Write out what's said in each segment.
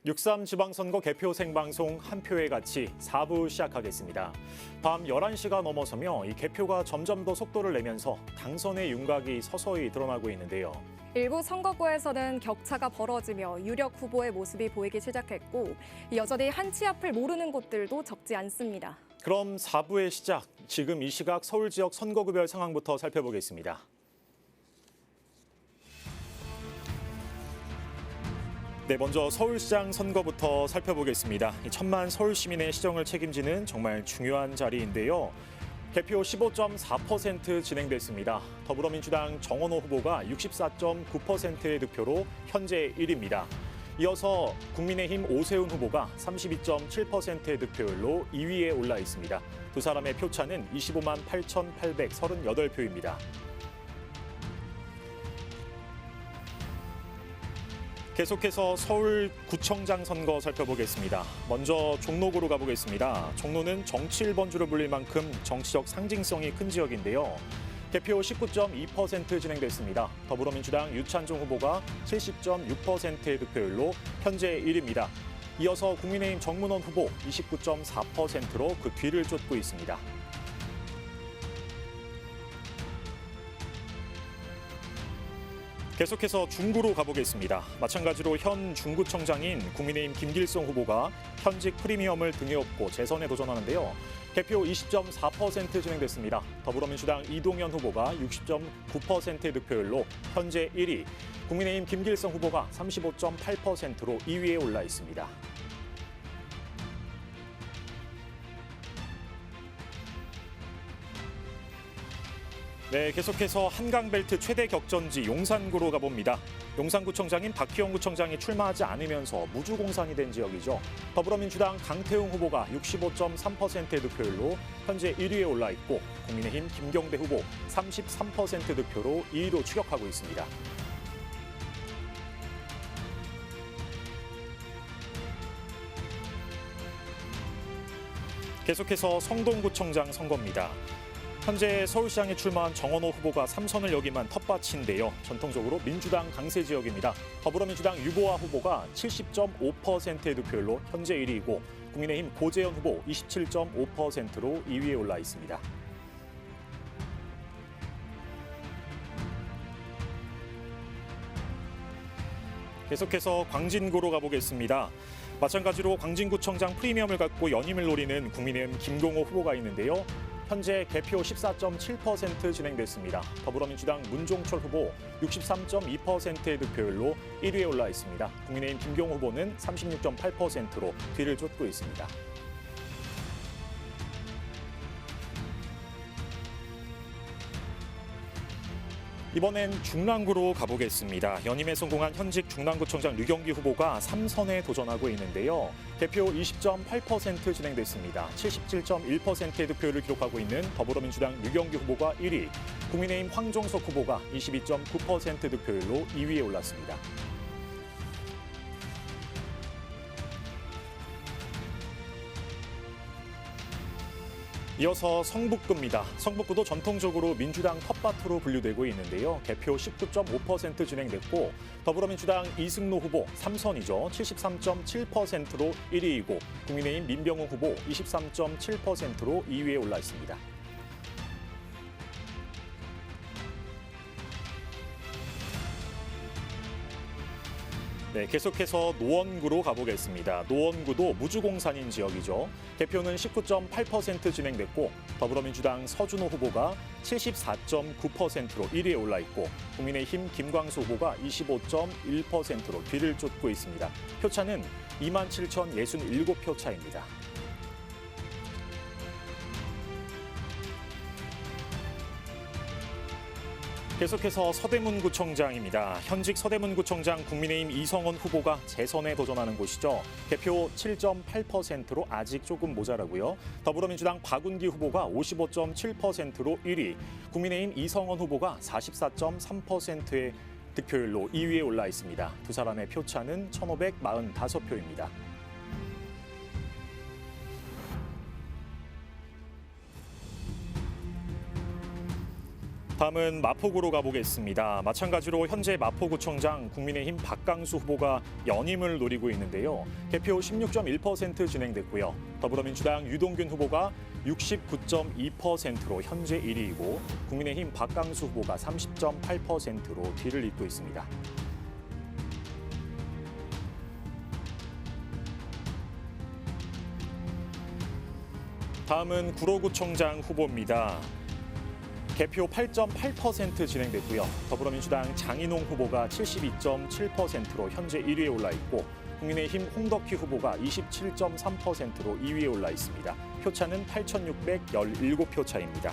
6.3 지방선거 개표 생방송 한 표의 가치 4부 시작하겠습니다. 밤 11시가 넘어서며 이 개표가 점점 더 속도를 내면서 당선의 윤곽이 서서히 드러나고 있는데요. 일부 선거구에서는 격차가 벌어지며 유력 후보의 모습이 보이기 시작했고 여전히 한치 앞을 모르는 곳들도 적지 않습니다. 그럼 4부의 시작, 지금 이 시각 서울 지역 선거구별 상황부터 살펴보겠습니다. 네, 먼저 서울시장 선거부터 살펴보겠습니다. 1,000만 서울 시민의 시정을 책임지는 정말 중요한 자리인데요. 개표 15.4% 진행됐습니다. 더불어민주당 정원호 후보가 64.9%의 득표로 현재 1위입니다. 이어서 국민의힘 오세훈 후보가 32.7%의 득표율로 2위에 올라 있습니다. 두 사람의 표차는 25만 8,838표입니다. 계속해서 서울구청장 선거 살펴보겠습니다. 먼저 종로구로 가보겠습니다. 종로는 정치 1번주로 불릴 만큼 정치적 상징성이 큰 지역인데요. 개표 19.2% 진행됐습니다. 더불어민주당 유찬종 후보가 70.6%의 득표율로 현재 1위입니다. 이어서 국민의힘 정문원 후보 29.4%로 그 뒤를 쫓고 있습니다. 계속해서 중구로 가보겠습니다. 마찬가지로 현 중구청장인 국민의힘 김길성 후보가 현직 프리미엄을 등에 업고 재선에 도전하는데요. 개표 20.4% 진행됐습니다. 더불어민주당 이동연 후보가 60.9%의 득표율로 현재 1위, 국민의힘 김길성 후보가 35.8%로 2위에 올라 있습니다. 네, 계속해서 한강벨트 최대 격전지 용산구로 가봅니다. 용산구청장인 박희영 구청장이 출마하지 않으면서 무주공산이 된 지역이죠. 더불어민주당 강태웅 후보가 65.3%의 득표율로 현재 1위에 올라 있고 국민의힘 김경대 후보 33% 득표로 2위로 추격하고 있습니다. 계속해서 성동구청장 선거입니다. 현재 서울시장에 출마한 정원호 후보가 3선을 여기만 텃밭인데요. 전통적으로 민주당 강세 지역입니다. 더불어민주당 유보아 후보가 70.5%의 득표율로 현재 1위이고 국민의힘 고재현 후보 27.5%로 2위에 올라 있습니다. 계속해서 광진구로 가보겠습니다. 마찬가지로 광진구청장 프리미엄을 갖고 연임을 노리는 국민의힘 김동호 후보가 있는데요. 현재 개표 14.7% 진행됐습니다. 더불어민주당 문종철 후보 63.2%의 득표율로 1위에 올라 있습니다. 국민의힘 김경호 후보는 36.8%로 뒤를 쫓고 있습니다. 이번엔 중랑구로 가보겠습니다. 연임에 성공한 현직 중랑구청장 류경기 후보가 3선에 도전하고 있는데요. 개표 20.8% 진행됐습니다. 77.1%의 득표율을 기록하고 있는 더불어민주당 류경기 후보가 1위, 국민의힘 황종석 후보가 22.9% 득표율로 2위에 올랐습니다. 이어서 성북구입니다. 성북구도 전통적으로 민주당 텃밭으로 분류되고 있는데요. 개표 19.5% 진행됐고 더불어민주당 이승로 후보 3선이죠. 73.7%로 1위이고 국민의힘 민병우 후보 23.7%로 2위에 올라 있습니다. 네, 계속해서 노원구로 가보겠습니다. 노원구도 무주공산인 지역이죠. 개표는 19.8% 진행됐고 더불어민주당 서준호 후보가 74.9%로 1위에 올라 있고 국민의힘 김광수 후보가 25.1%로 뒤를 쫓고 있습니다. 표차는 27,067표 차입니다. 계속해서 서대문구청장입니다. 현직 서대문구청장 국민의힘 이성원 후보가 재선에 도전하는 곳이죠. 개표 7.8%로 아직 조금 모자라고요. 더불어민주당 박운기 후보가 55.7%로 1위, 국민의힘 이성원 후보가 44.3%의 득표율로 2위에 올라 있습니다. 두 사람의 표차는 1,545표입니다. 다음은 마포구로 가보겠습니다. 마찬가지로 현재 마포구청장 국민의힘 박강수 후보가 연임을 노리고 있는데요. 개표 16.1% 진행됐고요. 더불어민주당 유동균 후보가 69.2%로 현재 1위이고 국민의힘 박강수 후보가 30.8%로 뒤를 잇고 있습니다. 다음은 구로구청장 후보입니다. 개표 8.8% 진행됐고요. 더불어민주당 장인홍 후보가 72.7%로 현재 1위에 올라 있고 국민의힘 홍덕희 후보가 27.3%로 2위에 올라 있습니다. 표차는 8,617표 차입니다.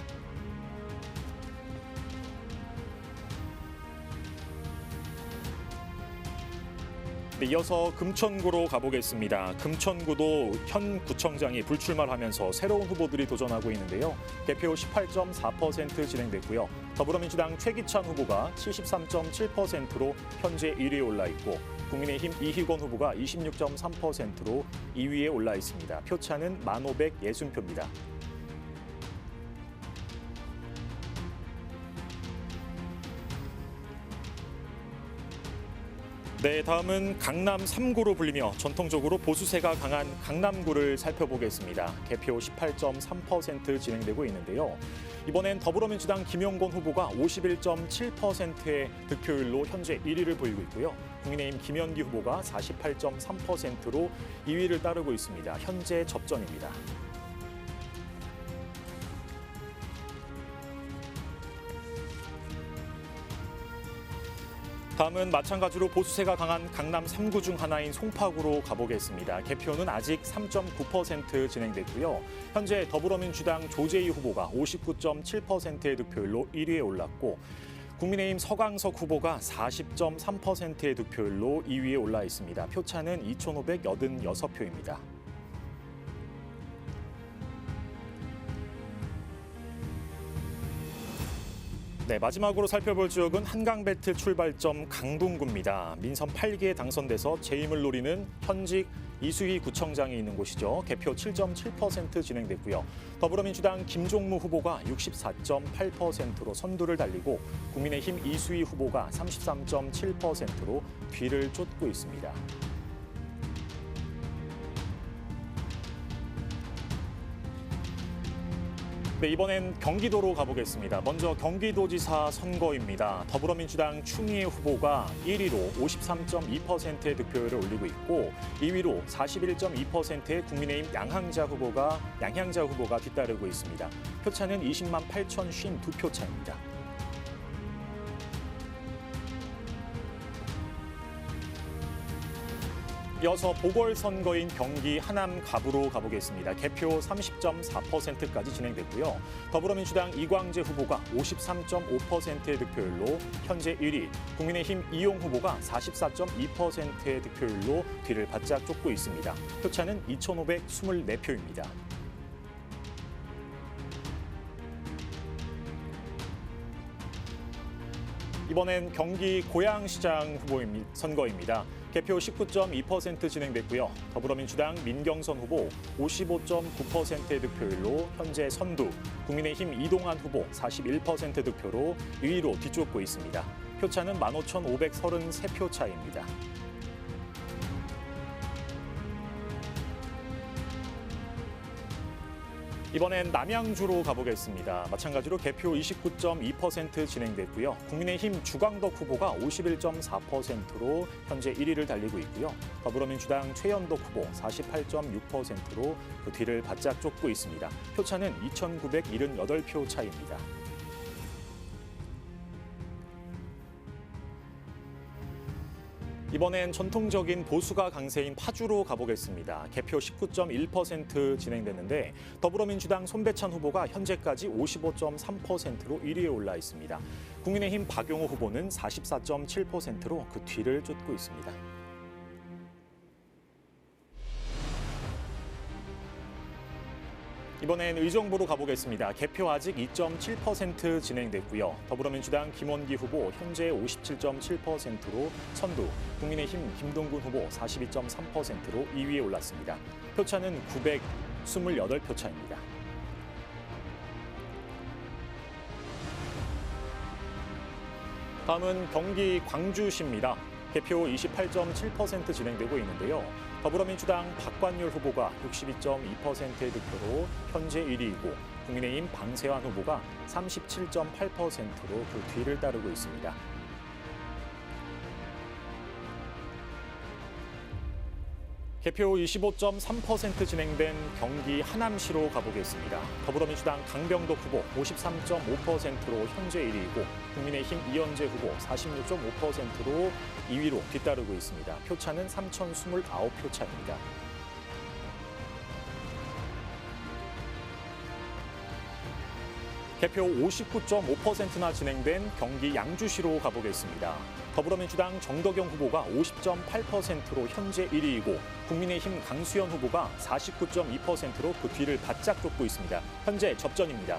네, 이어서 금천구로 가보겠습니다. 금천구도 현 구청장이 불출마를 하면서 새로운 후보들이 도전하고 있는데요. 개표 18.4% 진행됐고요. 더불어민주당 최기찬 후보가 73.7%로 현재 1위에 올라 있고 국민의힘 이희권 후보가 26.3%로 2위에 올라 있습니다. 표차는 1,560표입니다. 네, 다음은 강남 3구로 불리며 전통적으로 보수세가 강한 강남구를 살펴보겠습니다. 개표 18.3% 진행되고 있는데요. 이번엔 더불어민주당 김용건 후보가 51.7%의 득표율로 현재 1위를 보이고 있고요. 국민의힘 김현기 후보가 48.3%로 2위를 따르고 있습니다. 현재 접전입니다. 다음은 마찬가지로 보수세가 강한 강남 3구 중 하나인 송파구로 가보겠습니다. 개표는 아직 3.9% 진행됐고요. 현재 더불어민주당 조재희 후보가 59.7%의 득표율로 1위에 올랐고 국민의힘 서강석 후보가 40.3%의 득표율로 2위에 올라 있습니다. 표차는 2,586표입니다. 네, 마지막으로 살펴볼 지역은 한강벨트 출발점 강동구입니다. 민선 8기에 당선돼서 재임을 노리는 현직 이수희 구청장이 있는 곳이죠. 개표 7.7% 진행됐고요. 더불어민주당 김종무 후보가 64.8%로 선두를 달리고 국민의힘 이수희 후보가 33.7%로 뒤를 쫓고 있습니다. 네, 이번엔 경기도로 가보겠습니다. 먼저 경기도지사 선거입니다. 더불어민주당 추미애 후보가 1위로 53.2%의 득표율을 올리고 있고 2위로 41.2%의 국민의힘 양향자 후보가 뒤따르고 있습니다. 표차는 20만 8,052표 차입니다. 이어서 보궐선거인 경기 하남 갑으로 가보겠습니다. 개표 30.4%까지 진행됐고요. 더불어민주당 이광재 후보가 53.5%의 득표율로 현재 1위, 국민의힘 이용 후보가 44.2%의 득표율로 뒤를 바짝 쫓고 있습니다. 표차는 2,524표입니다. 이번엔 경기 고양시장 선거입니다. 개표 19.2% 진행됐고요. 더불어민주당 민경선 후보 55.9%의 득표율로 현재 선두, 국민의힘 이동환 후보 41% 득표로 2위로 뒤쫓고 있습니다. 표차는 15,533표 차이입니다. 이번엔 남양주로 가보겠습니다. 마찬가지로 개표 29.2% 진행됐고요. 국민의힘 주광덕 후보가 51.4%로 현재 1위를 달리고 있고요. 더불어민주당 최연덕 후보 48.6%로 그 뒤를 바짝 쫓고 있습니다. 표차는 2,978표 차이입니다. 이번엔 전통적인 보수가 강세인 파주로 가보겠습니다. 개표 19.1% 진행됐는데 더불어민주당 손배찬 후보가 현재까지 55.3%로 1위에 올라 있습니다. 국민의힘 박용호 후보는 44.7%로 그 뒤를 쫓고 있습니다. 이번엔 의정부로 가보겠습니다. 개표 아직 2.7% 진행됐고요. 더불어민주당 김원기 후보 현재 57.7%로 선두, 국민의힘 김동군 후보 42.3%로 2위에 올랐습니다. 표차는 928표 차입니다. 다음은 경기 광주시입니다. 개표 28.7% 진행되고 있는데요. 더불어민주당 박관율 후보가 62.2%의 득표로 현재 1위이고 국민의힘 방세환 후보가 37.8%로 그 뒤를 따르고 있습니다. 개표 25.3% 진행된 경기 하남시로 가보겠습니다. 더불어민주당 강병덕 후보 53.5%로 현재 1위이고 국민의힘 이현재 후보 46.5%로 2위로 뒤따르고 있습니다. 표차는 3,029표 차입니다. 개표 59.5%나 진행된 경기 양주시로 가보겠습니다. 더불어민주당 정덕영 후보가 50.8%로 현재 1위이고 국민의힘 강수현 후보가 49.2%로 그 뒤를 바짝 쫓고 있습니다. 현재 접전입니다.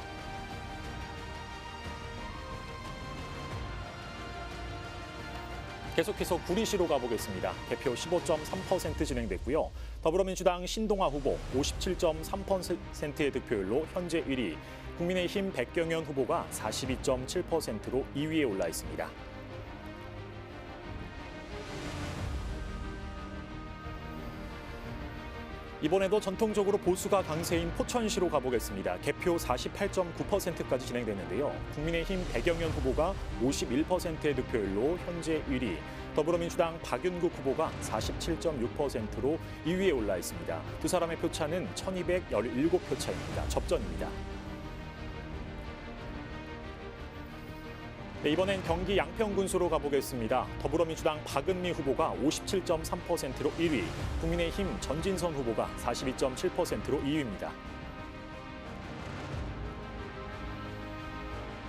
계속해서 구리시로 가보겠습니다. 개표 15.3% 진행됐고요. 더불어민주당 신동아 후보 57.3%의 득표율로 현재 1위, 국민의힘 백경현 후보가 42.7%로 2위에 올라 있습니다. 이번에도 전통적으로 보수가 강세인 포천시로 가보겠습니다. 개표 48.9%까지 진행됐는데요. 국민의힘 백영현 후보가 51%의 득표율로 현재 1위, 더불어민주당 박윤국 후보가 47.6%로 2위에 올라 있습니다. 두 사람의 표차는 1,217표 차입니다. 접전입니다. 네, 이번엔 경기 양평군수로 가보겠습니다. 더불어민주당 박은미 후보가 57.3%로 1위, 국민의힘 전진선 후보가 42.7%로 2위입니다.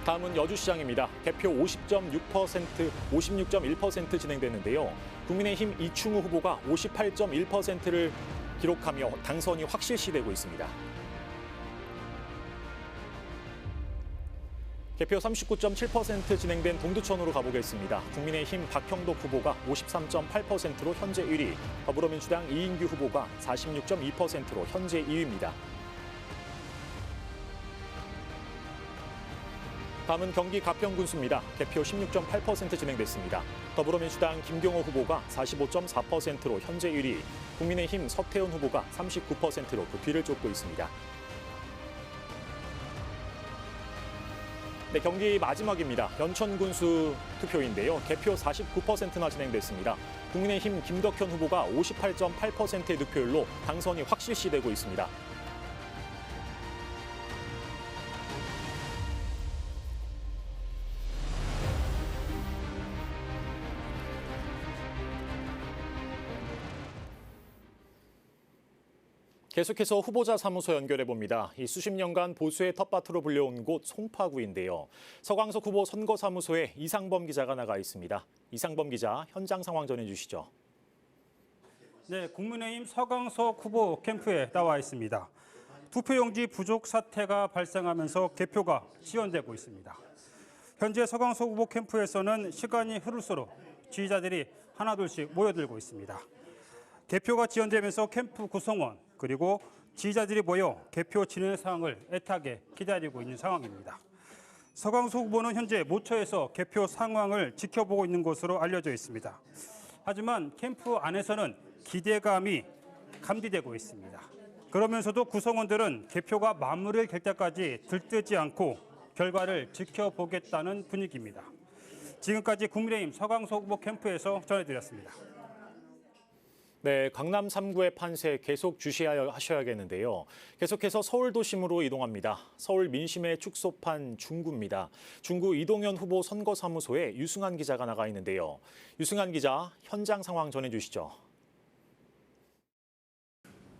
다음은 여주시장입니다. 개표 56.1% 진행됐는데요. 국민의힘 이충우 후보가 58.1%를 기록하며 당선이 확실시되고 있습니다. 개표 39.7% 진행된 동두천으로 가보겠습니다. 국민의힘 박형덕 후보가 53.8%로 현재 1위, 더불어민주당 이인규 후보가 46.2%로 현재 2위입니다. 다음은 경기 가평군수입니다. 개표 16.8% 진행됐습니다. 더불어민주당 김경호 후보가 45.4%로 현재 1위, 국민의힘 서태훈 후보가 39%로 그 뒤를 쫓고 있습니다. 네, 경기 마지막입니다. 연천군수 투표인데요. 개표 49%나 진행됐습니다. 국민의힘 김덕현 후보가 58.8%의 득표율로 당선이 확실시되고 있습니다. 계속해서 후보자 사무소 연결해 봅니다. 이 수십 년간 보수의 텃밭으로 불려온 곳 송파구인데요. 서광석 후보 선거사무소에 이상범 기자가 나가 있습니다. 이상범 기자, 현장 상황 전해주시죠. 네, 국민의힘 서광석 후보 캠프에 나와 있습니다. 투표용지 부족 사태가 발생하면서 개표가 지연되고 있습니다. 현재 서광석 후보 캠프에서는 시간이 흐를수록 지지자들이 하나둘씩 모여들고 있습니다. 개표가 지연되면서 캠프 구성원 그리고 지지자들이 모여 개표 진행 상황을 애타게 기다리고 있는 상황입니다. 서광석 후보는 현재 모처에서 개표 상황을 지켜보고 있는 것으로 알려져 있습니다. 하지만 캠프 안에서는 기대감이 감지되고 있습니다. 그러면서도 구성원들은 개표가 마무리될 때까지 들뜨지 않고 결과를 지켜보겠다는 분위기입니다. 지금까지 국민의힘 서광석 후보 캠프에서 전해드렸습니다. 네, 강남 3구의 판세 계속 주시하셔야겠는데요. 계속해서 서울 도심으로 이동합니다. 서울 민심의 축소판 중구입니다. 중구 이동현 후보 선거사무소에 유승환 기자가 나가 있는데요. 유승환 기자, 현장 상황 전해주시죠.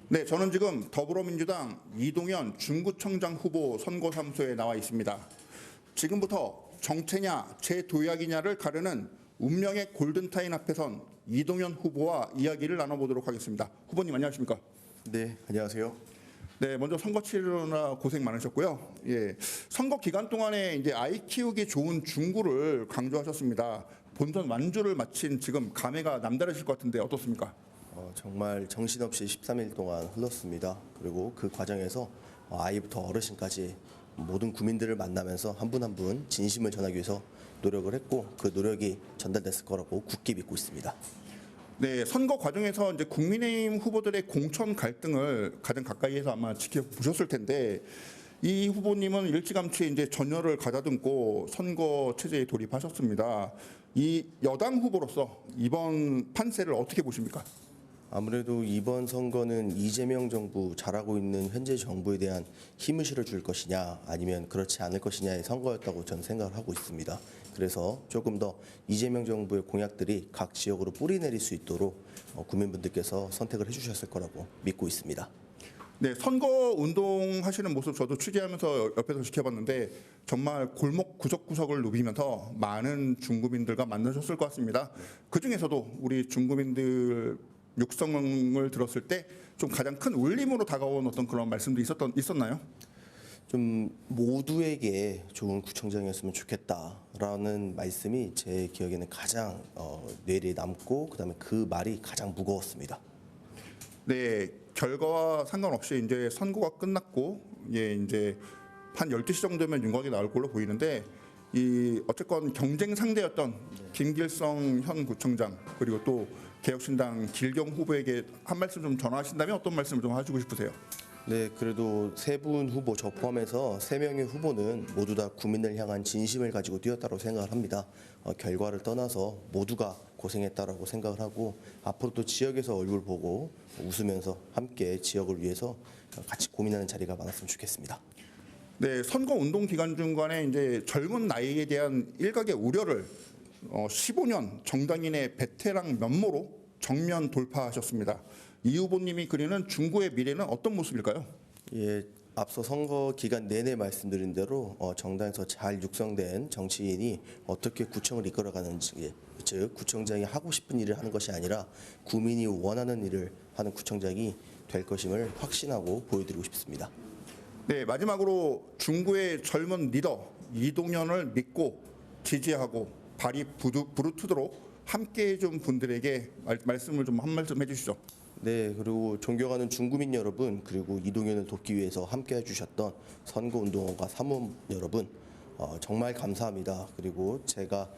네, 저는 지금 더불어민주당 이동현 중구청장 후보 선거사무소에 나와 있습니다. 지금부터 정체냐 재도약이냐를 가르는 운명의 골든타임 앞에 선 이동현 후보와 이야기를 나눠보도록 하겠습니다. 후보님 안녕하십니까? 네, 안녕하세요. 네, 먼저 선거 치르느라 고생 많으셨고요. 예, 선거 기간 동안에 이제 아이 키우기 좋은 중구를 강조하셨습니다. 본선 완주를 마친 지금 감회가 남다르실 것 같은데 어떻습니까? 정말 정신없이 13일 동안 흘렀습니다. 그리고 그 과정에서 아이부터 어르신까지 모든 구민들을 만나면서 한 분 한 분 진심을 전하기 위해서 노력을 했고 그 노력이 전달됐을 거라고 굳게 믿고 있습니다. 네, 선거 과정에서 이제 국민의힘 후보들의 공천 갈등을 가장 가까이에서 아마 지켜보셨을 텐데 이 후보님은 일찌감치 이제 전열을 가다듬고 선거 체제에 돌입하셨습니다. 이 여당 후보로서 이번 판세를 어떻게 보십니까? 아무래도 이번 선거는 이재명 정부 잘하고 있는 현재 정부에 대한 힘을 실어줄 것이냐 아니면 그렇지 않을 것이냐의 선거였다고 저는 생각을 하고 있습니다. 그래서 조금 더 이재명 정부의 공약들이 각 지역으로 뿌리내릴 수 있도록 국민분들께서 선택을 해주셨을 거라고 믿고 있습니다. 네, 선거 운동 하시는 모습 저도 취재하면서 옆에서 지켜봤는데 정말 골목 구석구석을 누비면서 많은 중국인들과 만나셨을 것 같습니다. 그중에서도 우리 중국인들 육성을 들었을 때 좀 가장 큰 울림으로 다가온 어떤 그런 말씀도 있었나요? 좀 모두에게 좋은 구청장이었으면 좋겠다라는 말씀이 제 기억에는 가장 뇌리에 남고 그다음에 그 말이 가장 무거웠습니다. 네, 결과와 상관없이 이제 선거가 끝났고 이제 한 12시 정도면 윤곽이 나올 걸로 보이는데 이 어쨌건 경쟁 상대였던 김길성 현 구청장 그리고 또 개혁신당 길경 후보에게 한 말씀 좀 전하신다면 어떤 말씀을 좀 해주고 싶으세요? 네, 그래도 세 분 후보 저 포함해서 3명의 후보는 모두 다 국민을 향한 진심을 가지고 뛰었다고 생각을 합니다. 결과를 떠나서 모두가 고생했다라고 생각을 하고 앞으로도 지역에서 얼굴 보고 웃으면서 함께 지역을 위해서 같이 고민하는 자리가 많았으면 좋겠습니다. 네, 선거 운동 기간 중간에 이제 젊은 나이에 대한 일각의 우려를 15년 정당인의 베테랑 면모로 정면 돌파하셨습니다. 이 후보님이 그리는 중구의 미래는 어떤 모습일까요? 예, 앞서 선거 기간 내내 말씀드린 대로 정당에서 잘 육성된 정치인이 어떻게 구청을 이끌어가는지, 즉 구청장이 하고 싶은 일을 하는 것이 아니라 국민이 원하는 일을 하는 구청장이 될 것임을 확신하고 보여드리고 싶습니다. 네, 마지막으로 중구의 젊은 리더 이동현을 믿고 지지하고 발이 부르트도록 함께해 준 분들에게 말씀을 좀 한 말씀 해주시죠. 네, 그리고 존경하는 중구민 여러분 그리고 이동현을 돕기 위해서 함께해 주셨던 선거운동원과 사무원 여러분 정말 감사합니다. 그리고 제가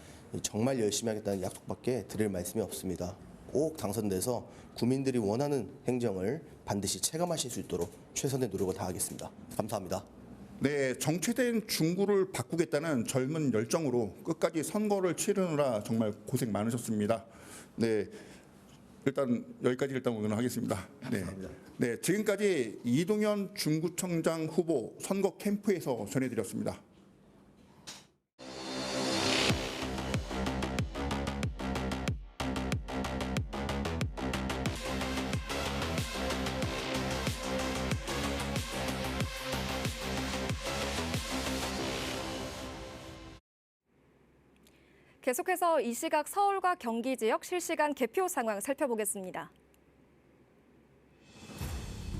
정말 열심히 하겠다는 약속밖에 드릴 말씀이 없습니다. 꼭 당선돼서 국민들이 원하는 행정을 반드시 체감하실 수 있도록 최선의 노력을 다하겠습니다. 감사합니다. 네, 정체된 중구를 바꾸겠다는 젊은 열정으로 끝까지 선거를 치르느라 정말 고생 많으셨습니다. 네, 일단 여기까지 오늘 하겠습니다. 네, 네, 지금까지 이동현 중구청장 후보 선거 캠프에서 전해드렸습니다. 계속해서 이 시각 서울과 경기 지역 실시간 개표 상황 살펴보겠습니다.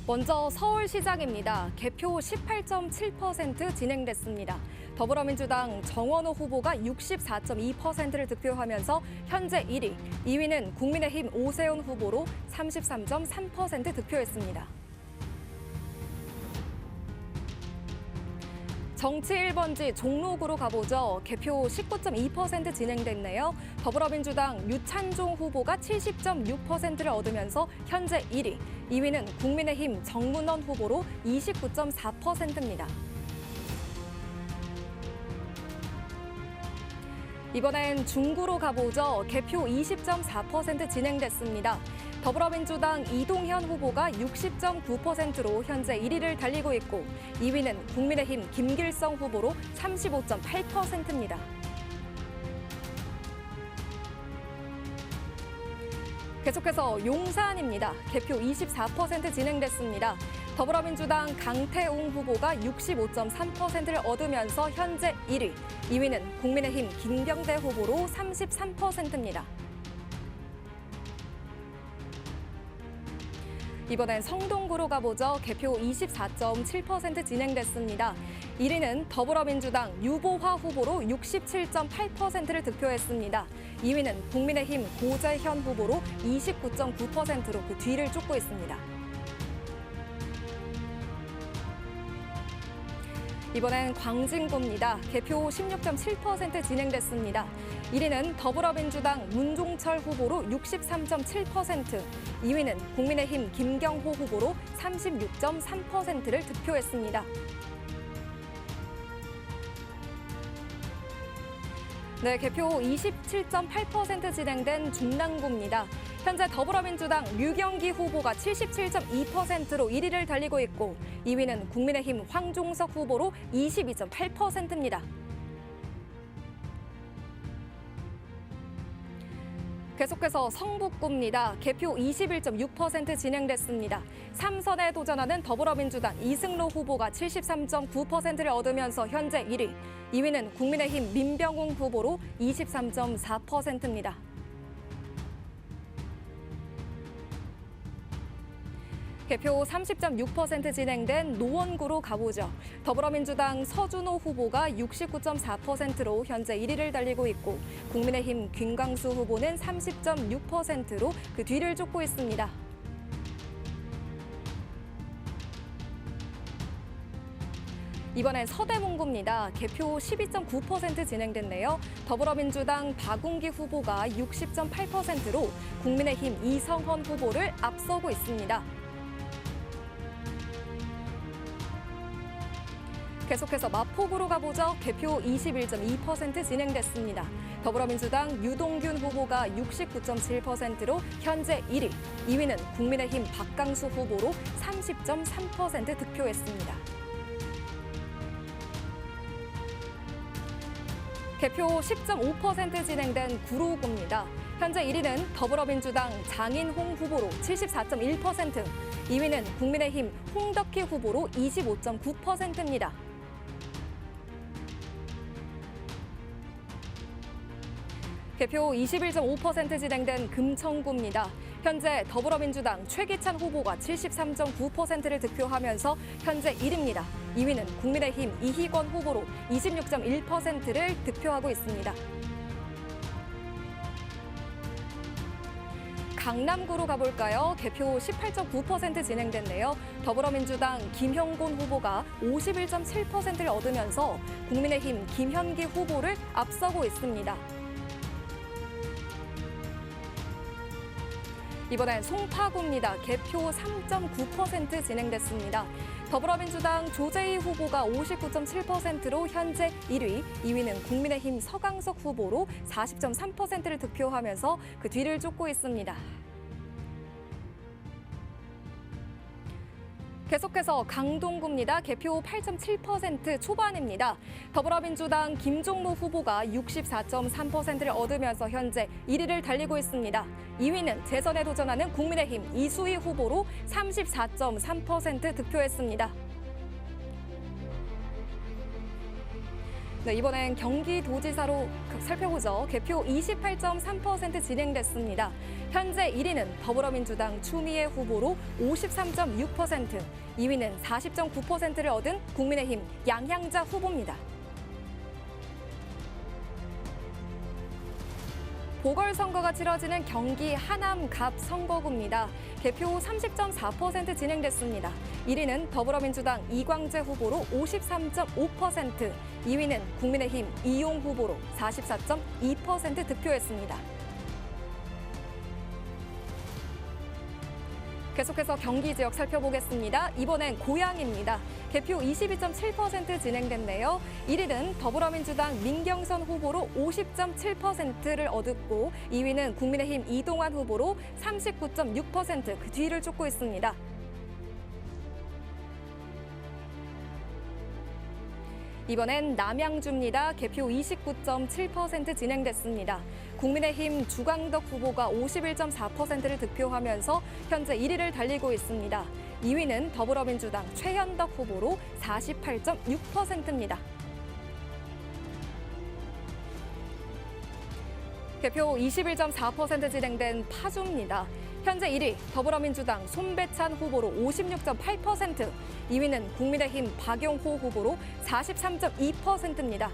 먼저 서울시장입니다. 개표 18.7% 진행됐습니다. 더불어민주당 정원호 후보가 64.2%를 득표하면서 현재 1위, 2위는 국민의힘 오세훈 후보로 33.3% 득표했습니다. 정치 1번지 종로구로 가보죠. 개표 19.2% 진행됐네요. 더불어민주당 유찬종 후보가 70.6%를 얻으면서 현재 1위, 2위는 국민의힘 정문원 후보로 29.4%입니다. 이번엔 중구로 가보죠. 개표 20.4% 진행됐습니다. 더불어민주당 이동현 후보가 60.9%로 현재 1위를 달리고 있고 2위는 국민의힘 김길성 후보로 35.8%입니다. 계속해서 용산입니다. 개표 24% 진행됐습니다. 더불어민주당 강태웅 후보가 65.3%를 얻으면서 현재 1위, 2위는 국민의힘 김병대 후보로 33%입니다. 이번엔 성동구로 가보죠. 개표 24.7% 진행됐습니다. 1위는 더불어민주당 유보화 후보로 67.8%를 득표했습니다. 2위는 국민의힘 고재현 후보로 29.9%로 그 뒤를 쫓고 있습니다. 이번엔 광진구입니다. 개표 16.7% 진행됐습니다. 1위는 더불어민주당 문종철 후보로 63.7%, 2위는 국민의힘 김경호 후보로 36.3%를 득표했습니다. 네, 개표 27.8% 진행된 중랑구입니다. 현재 더불어민주당 류경기 후보가 77.2%로 1위를 달리고 있고 2위는 국민의힘 황종석 후보로 22.8%입니다. 계속해서 성북구입니다. 개표 21.6% 진행됐습니다. 3선에 도전하는 더불어민주당 이승로 후보가 73.9%를 얻으면서 현재 1위, 2위는 국민의힘 민병웅 후보로 23.4%입니다. 개표 30.6% 진행된 노원구로 가보죠. 더불어민주당 서준호 후보가 69.4%로 현재 1위를 달리고 있고 국민의힘 김광수 후보는 30.6%로 그 뒤를 쫓고 있습니다. 이번엔 서대문구입니다. 개표 12.9% 진행됐네요. 더불어민주당 박웅기 후보가 60.8%로 국민의힘 이성헌 후보를 앞서고 있습니다. 계속해서 마포구로 가보죠. 개표 21.2% 진행됐습니다. 더불어민주당 유동균 후보가 69.7%로 현재 1위, 2위는 국민의힘 박강수 후보로 30.3% 득표했습니다. 개표 10.5% 진행된 구로구입니다. 현재 1위는 더불어민주당 장인홍 후보로 74.1%, 2위는 국민의힘 홍덕희 후보로 25.9%입니다. 개표 21.5% 진행된 금천구입니다. 현재 더불어민주당 최기찬 후보가 73.9%를 득표하면서 현재 1위입니다. 2위는 국민의힘 이희권 후보로 26.1%를 득표하고 있습니다. 강남구로 가볼까요? 개표 18.9% 진행됐네요. 더불어민주당 김형곤 후보가 51.7%를 얻으면서 국민의힘 김현기 후보를 앞서고 있습니다. 이번엔 송파구입니다. 개표 3.9% 진행됐습니다. 더불어민주당 조재희 후보가 59.7%로 현재 1위, 2위는 국민의힘 서강석 후보로 40.3%를 득표하면서 그 뒤를 쫓고 있습니다. 계속해서 강동구입니다. 개표 8.7% 초반입니다. 더불어민주당 김종무 후보가 64.3%를 얻으면서 현재 1위를 달리고 있습니다. 2위는 재선에 도전하는 국민의힘 이수희 후보로 34.3% 득표했습니다. 네, 이번엔 경기도지사로 살펴보죠. 개표 28.3% 진행됐습니다. 현재 1위는 더불어민주당 추미애 후보로 53.6%, 2위는 40.9%를 얻은 국민의힘 양향자 후보입니다. 보궐선거가 치러지는 경기 하남 갑 선거구입니다. 개표 30.4% 진행됐습니다. 1위는 더불어민주당 이광재 후보로 53.5%, 2위는 국민의힘 이용 후보로 44.2% 득표했습니다. 계속해서 경기 지역 살펴보겠습니다. 이번엔 고양입니다. 개표 22.7% 진행됐네요. 1위는 더불어민주당 민경선 후보로 50.7%를 얻었고 2위는 국민의힘 이동환 후보로 39.6%, 그 뒤를 쫓고 있습니다. 이번엔 남양주입니다. 개표 29.7% 진행됐습니다. 국민의힘 주광덕 후보가 51.4%를 득표하면서 현재 1위를 달리고 있습니다. 2위는 더불어민주당 최현덕 후보로 48.6%입니다. 개표 21.4% 진행된 파주입니다. 현재 1위 더불어민주당 손배찬 후보로 56.8%, 2위는 국민의힘 박용호 후보로 43.2%입니다.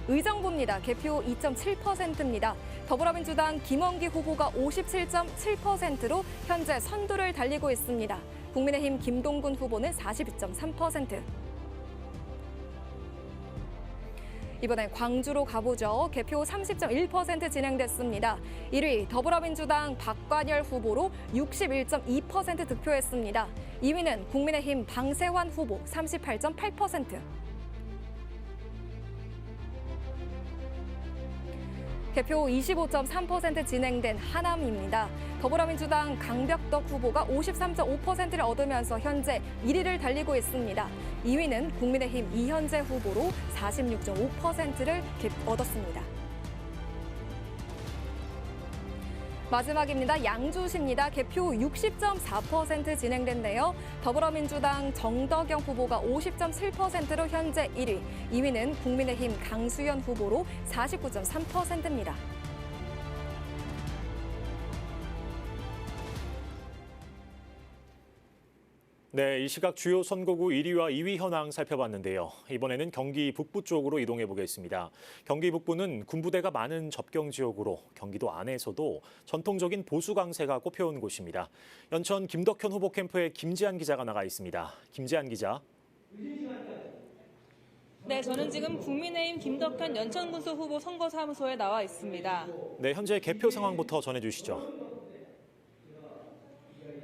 의정부입니다. 개표 2.7%입니다. 더불어민주당 김원기 후보가 57.7%로 현재 선두를 달리고 있습니다. 국민의힘 김동군 후보는 42.3%. 이번엔 광주로 가보죠. 개표 30.1% 진행됐습니다. 1위 더불어민주당 박관열 후보로 61.2% 득표했습니다. 2위는 국민의힘 방세환 후보 38.8%. 개표 25.3% 진행된 하남입니다. 더불어민주당 강벽덕 후보가 53.5%를 얻으면서 현재 1위를 달리고 있습니다. 2위는 국민의힘 이현재 후보로 46.5%를 얻었습니다. 마지막입니다. 양주시입니다. 개표 60.4% 진행됐네요. 더불어민주당 정덕영 후보가 50.7%로 현재 1위, 2위는 국민의힘 강수연 후보로 49.3%입니다. 네, 이 시각 주요 선거구 1위와 2위 현황 살펴봤는데요. 이번에는 경기 북부 쪽으로 이동해 보겠습니다. 경기 북부는 군부대가 많은 접경 지역으로 경기도 안에서도 전통적인 보수 강세가 꼽혀온 곳입니다. 연천 김덕현 후보 캠프에 김지한 기자가 나가 있습니다. 김지한 기자. 네, 저는 지금 국민의힘 김덕현 연천군수 후보 선거사무소에 나와 있습니다. 네, 현재 개표 상황부터 전해주시죠.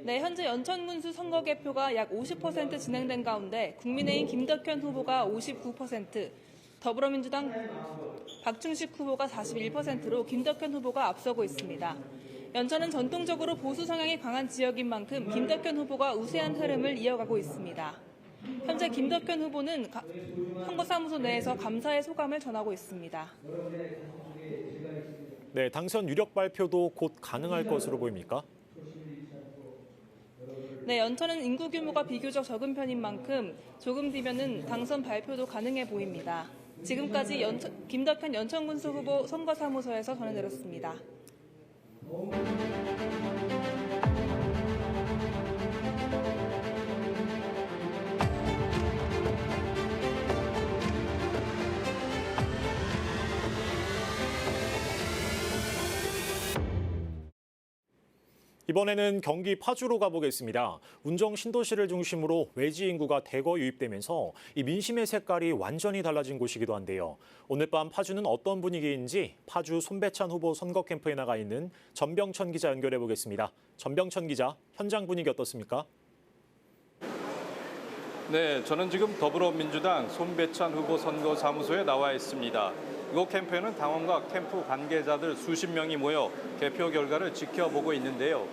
네, 현재 연천군수 선거 개표가 약 50% 진행된 가운데 국민의힘 김덕현 후보가 59%, 더불어민주당 박충식 후보가 41%로 김덕현 후보가 앞서고 있습니다. 연천은 전통적으로 보수 성향이 강한 지역인 만큼 김덕현 후보가 우세한 흐름을 이어가고 있습니다. 현재 김덕현 후보는 선거사무소 내에서 감사의 소감을 전하고 있습니다. 네, 당선 유력 발표도 곧 가능할 것으로 보입니까? 네, 연천은 인구 규모가 비교적 적은 편인 만큼 조금 뒤면은 당선 발표도 가능해 보입니다. 지금까지 김덕현 연천군수 후보 선거사무소에서 전해드렸습니다. 이번에는 경기 파주로 가보겠습니다. 운정 신도시를 중심으로 외지 인구가 대거 유입되면서 이 민심의 색깔이 완전히 달라진 곳이기도 한데요. 오늘 밤 파주는 어떤 분위기인지 파주 손배찬 후보 선거 캠프에 나가 있는 전병천 기자 연결해 보겠습니다. 전병천 기자, 현장 분위기 어떻습니까? 네, 저는 지금 더불어민주당 손배찬 후보 선거사무소에 나와 있습니다. 이곳 캠프에는 당원과 캠프 관계자들 수십 명이 모여 개표 결과를 지켜보고 있는데요.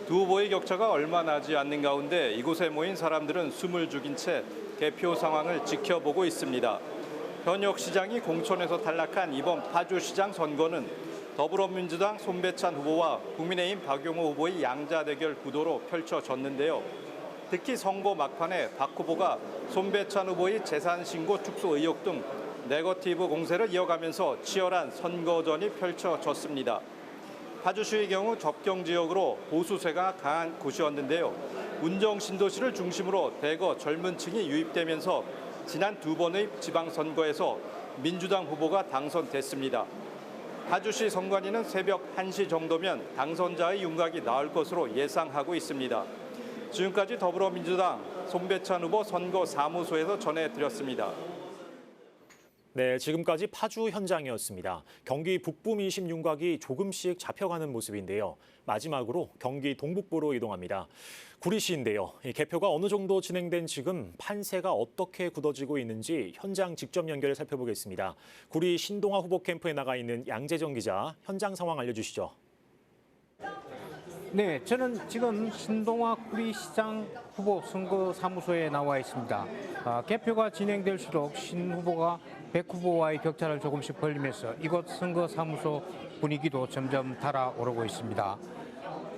두 후보의 격차가 얼마 나지 않는 가운데 이곳에 모인 사람들은 숨을 죽인 채 개표 상황을 지켜보고 있습니다. 현역 시장이 공천에서 탈락한 이번 파주시장 선거는 더불어민주당 손배찬 후보와 국민의힘 박용호 후보의 양자 대결 구도로 펼쳐졌는데요. 특히 선거 막판에 박 후보가 손배찬 후보의 재산 신고 축소 의혹 등 네거티브 공세를 이어가면서 치열한 선거전이 펼쳐졌습니다. 파주시의 경우 접경 지역으로 보수세가 강한 곳이었는데요. 운정 신도시를 중심으로 대거 젊은 층이 유입되면서 지난 두 번의 지방선거에서 민주당 후보가 당선됐습니다. 파주시 선관위는 새벽 1시 정도면 당선자의 윤곽이 나올 것으로 예상하고 있습니다. 지금까지 더불어민주당 손배찬 후보 선거사무소에서 전해드렸습니다. 네, 지금까지 파주 현장이었습니다. 경기 북부 민심 윤곽이 조금씩 잡혀가는 모습인데요. 마지막으로 경기 동북부로 이동합니다. 구리시인데요. 개표가 어느 정도 진행된 지금 판세가 어떻게 굳어지고 있는지 현장 직접 연결해 살펴보겠습니다. 구리 신동아 후보 캠프에 나가 있는 양재정 기자, 현장 상황 알려주시죠. 네, 저는 지금 신동아 구리시장 후보 선거사무소에 나와 있습니다. 개표가 진행될수록 신 후보가 백 후보와의 격차를 조금씩 벌리면서 이곳 선거사무소 분위기도 점점 달아오르고 있습니다.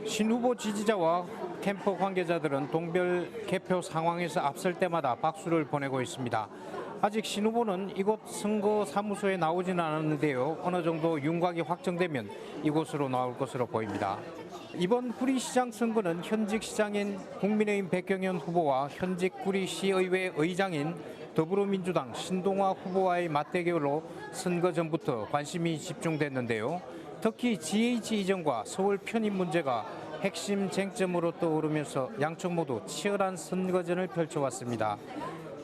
신 후보 지지자와 캠프 관계자들은 동별 개표 상황에서 앞설 때마다 박수를 보내고 있습니다. 아직 신 후보는 이곳 선거사무소에 나오지는 않았는데요. 어느 정도 윤곽이 확정되면 이곳으로 나올 것으로 보입니다. 이번 구리시장 선거는 현직 시장인 국민의힘 백경현 후보와 현직 구리시의회 의장인 더불어민주당 신동아 후보와의 맞대결로 선거 전부터 관심이 집중됐는데요. 특히 GH 이전과 서울 편입 문제가 핵심 쟁점으로 떠오르면서 양측 모두 치열한 선거전을 펼쳐왔습니다.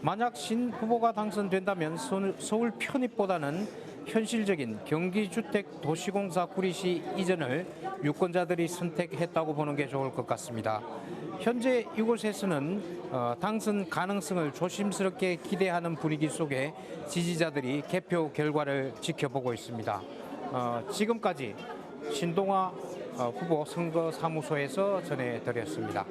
만약 신 후보가 당선된다면 서울 편입보다는 현실적인 경기주택 도시공사 구리시 이전을 유권자들이 선택했다고 보는 게 좋을 것 같습니다. 현재 이곳에서는 당선 가능성을 조심스럽게 기대하는 분위기 속에 지지자들이 개표 결과를 지켜보고 있습니다. 지금까지 신동아 후보 선거사무소에서 전해드렸습니다.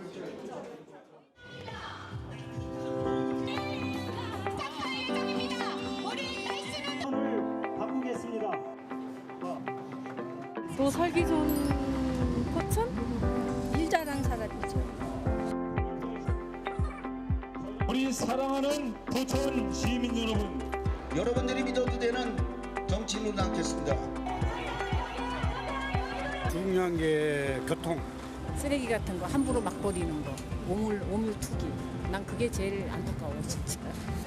또 살기 좋은 포천? 일 잘하는 사람이죠. 우리 사랑하는 부천 시민 여러분, 여러분들이 믿어도 되는 정치인으로 남겠습니다. 중요한 게 교통. 쓰레기 같은 거 함부로 막 버리는 거, 오물 투기. 난 그게 제일 안타까워 진짜.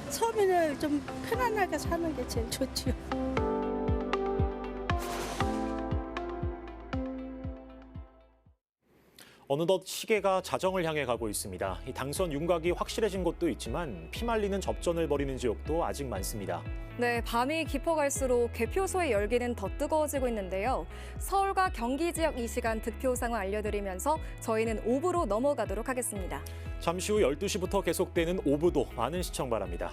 서민을 좀 편안하게 사는 게 제일 좋지요. 어느덧 시계가 자정을 향해 가고 있습니다. 이 당선 윤곽이 확실해진 곳도 있지만 피말리는 접전을 벌이는 지역도 아직 많습니다. 네, 밤이 깊어갈수록 개표소의 열기는 더 뜨거워지고 있는데요. 서울과 경기 지역 이 시간 득표 상황 알려드리면서 저희는 5부로 넘어가도록 하겠습니다. 잠시 후 12시부터 계속되는 5부도 많은 시청 바랍니다.